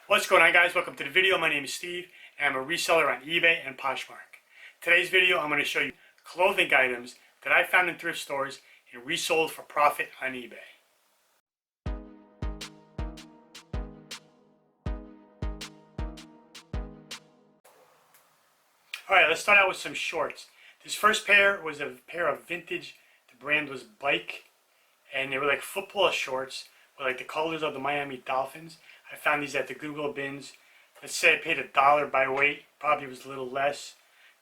What's going on, guys? Welcome to the video. My name is Steve and I'm a reseller on eBay and Poshmark. Today's video I'm going to show you clothing items that I found in thrift stores and resold for profit on eBay. Alright, let's start out with some shorts. This first pair was a pair of vintage, the brand was Bike, and they were like football shorts with like the colors of the Miami Dolphins. I found these at the Goodwill bins. Let's say I paid $1 by weight, probably was a little less.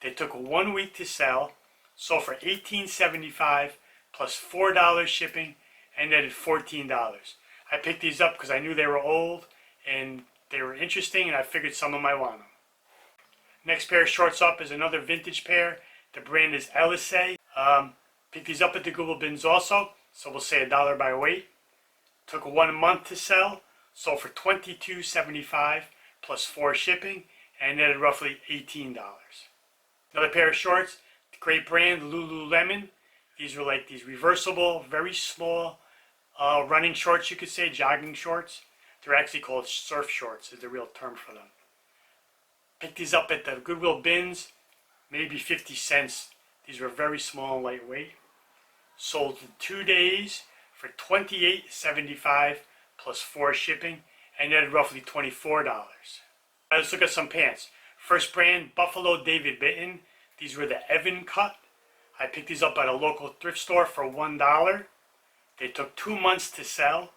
They took 1 week to sell, sold for $18.75 plus $4 shipping, and netted $14. I picked these up because I knew they were old and they were interesting, and I figured someone might want them. Next pair of shorts up is another vintage pair. The brand is LSA. Picked these up at the Goodwill bins also, so we'll say $1 by weight. Took 1 month to sell, sold for $22.75 plus $4 shipping, and netted roughly $18. Another pair of shorts, the great brand Lululemon. These were like these reversible, very small running shorts, you could say, jogging shorts. They're actually called surf shorts, is the real term for them. Picked these up at the Goodwill bins, maybe 50 cents. These were very small and lightweight. Sold in 2 days for $28.75 plus $4 shipping, and netted roughly $24. Let's look at some pants. First brand, Buffalo David Bitton. These were the Evan cut. I picked these up at a local thrift store for $1. They took 2 months to sell.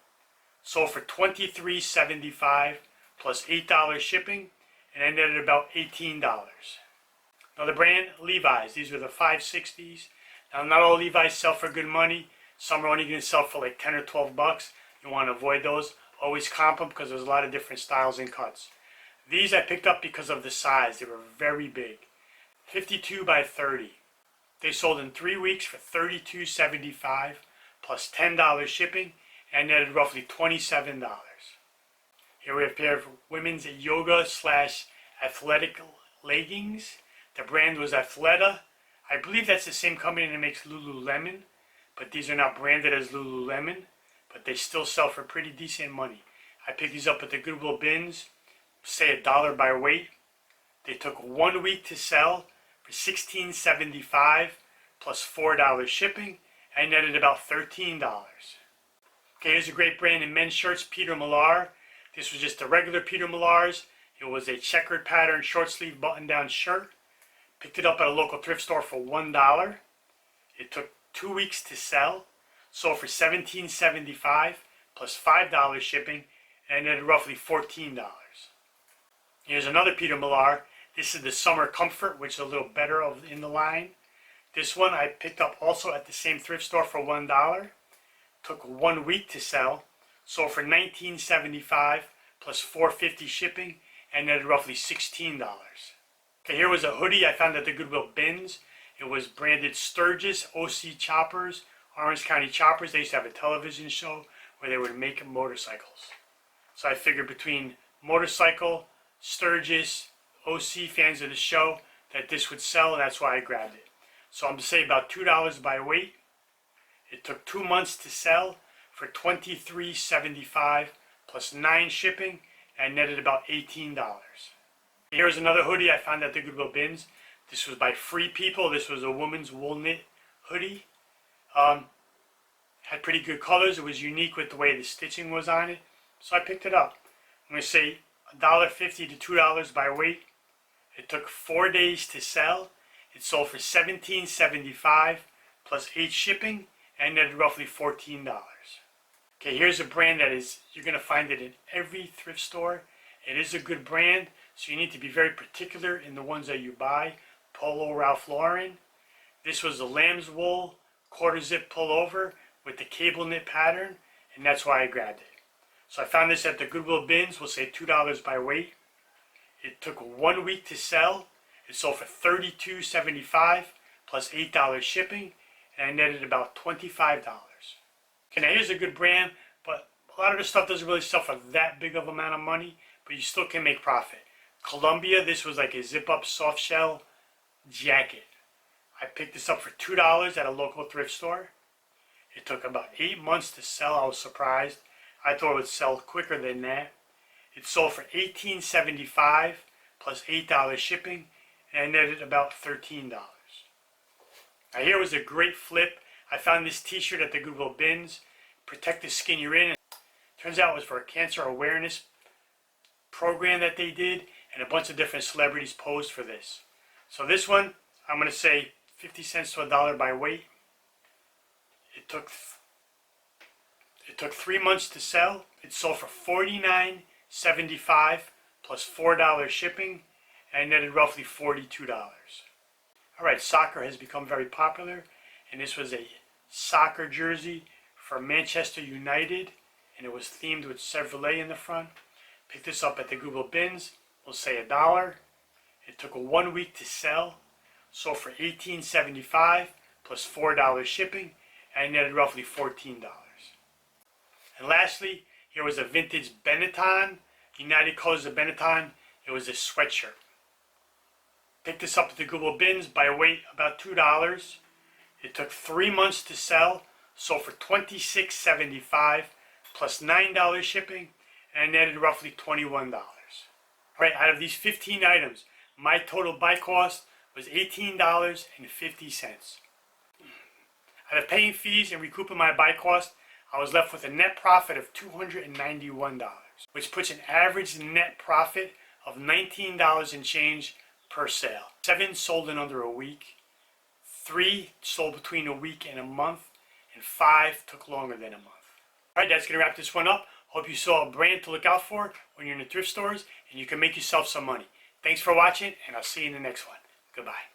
Sold for $23.75 plus $8 shipping, and I netted about $18. Another brand, Levi's. These were the 560s. Now, not all Levi's sell for good money. Some are only going to sell for like 10 or 12 bucks. You want to avoid those. Always comp them because there's a lot of different styles and cuts. These I picked up because of the size. They were very big. 52 by 30. They sold in 3 weeks for $32.75 plus $10 shipping, and netted roughly $27. Here we have a pair of women's yoga / athletic leggings. The brand was Athleta. I believe that's the same company that makes Lululemon, but these are not branded as Lululemon, but they still sell for pretty decent money. I picked these up at the Goodwill bins, say $1 by weight. They took 1 week to sell for $16.75 plus $4 shipping, and netted about $13. Okay, here's a great brand in men's shirts, Peter Millar. This was just a regular Peter Millar's. It was a checkered pattern short sleeve button down shirt. Picked it up at a local thrift store for $1. It took 2 weeks to sell. Sold for $17.75 plus $5 shipping, and netted roughly $14. Here's another Peter Millar. This is the Summer Comfort, which is a little better in the line. This one I picked up also at the same thrift store for $1. Took 1 week to sell. Sold for $19.75 plus $4.50 shipping, and netted roughly $16. Okay, here was a hoodie I found at the Goodwill bins. It was branded Sturgis OC Choppers, Orange County Choppers. They used to have a television show where they would make motorcycles. So I figured between motorcycle, Sturgis, OC fans of the show, that this would sell, and that's why I grabbed it. So I'm going to say about $2 by weight. It took 2 months to sell for $23.75 plus $9 shipping, and netted about $18. Here's another hoodie I found at the Goodwill bins. This was by Free People. This was a woman's wool knit hoodie. Had pretty good colors. It was unique with the way the stitching was on it, so I picked it up. I'm going to say $1.50 to $2 by weight. It took 4 days to sell. It sold for $17.75 plus $8 shipping, and netted roughly $14. Okay, here's a brand that is, you're going to find it in every thrift store. It is a good brand, so you need to be very particular in the ones that you buy. Polo Ralph Lauren. This was a lamb's wool quarter zip pullover with the cable knit pattern, and that's why I grabbed it. So I found this at the Goodwill bins. We'll say $2 by weight. It took 1 week to sell. It sold for $32.75 plus $8 shipping, and I netted about $25. Okay, now here's a good brand, but a lot of the stuff doesn't really sell for that big of an amount of money, but you still can make profit. Columbia, this was like a zip-up soft shell jacket. I picked this up for $2 at a local thrift store. It took about 8 months to sell. I was surprised. I thought it would sell quicker than that. It sold for $18.75 plus $8 shipping, and I netted about $13. Now here was a great flip. I found this t-shirt at the Goodwill bins. Protect the skin you're in. Turns out it was for a cancer awareness program that they did, and a bunch of different celebrities posed for this. So this one, I'm going to say 50 cents to $1 by weight. It took 3 months to sell. It sold for $49.75 plus $4 shipping, and I netted roughly $42. Alright, soccer has become very popular, and this was a soccer jersey for Manchester United, and it was themed with Chevrolet in the front. Picked this up at the Goodwill bins. We'll say $1. It took 1 week to sell. Sold for $18.75 plus $4 shipping, and I netted roughly $14. And lastly, here was a vintage Benetton, United Colors of Benetton. It was a sweatshirt. Picked this up at the Goodwill bins by weight, about $2. It took 3 months to sell. Sold for $26.75 plus $9 shipping, and I netted roughly $21. Alright, out of these 15 items, my total buy cost was $18.50. Out of paying fees and recouping my buy cost, I was left with a net profit of $291, which puts an average net profit of $19 and change per sale. 7 sold in under a week, 3 sold between a week and a month, and 5 took longer than a month. Alright, that's going to wrap this one up. Hope you saw a brand to look out for when you're in the thrift stores, and you can make yourself some money. Thanks for watching, and I'll see you in the next one. Goodbye.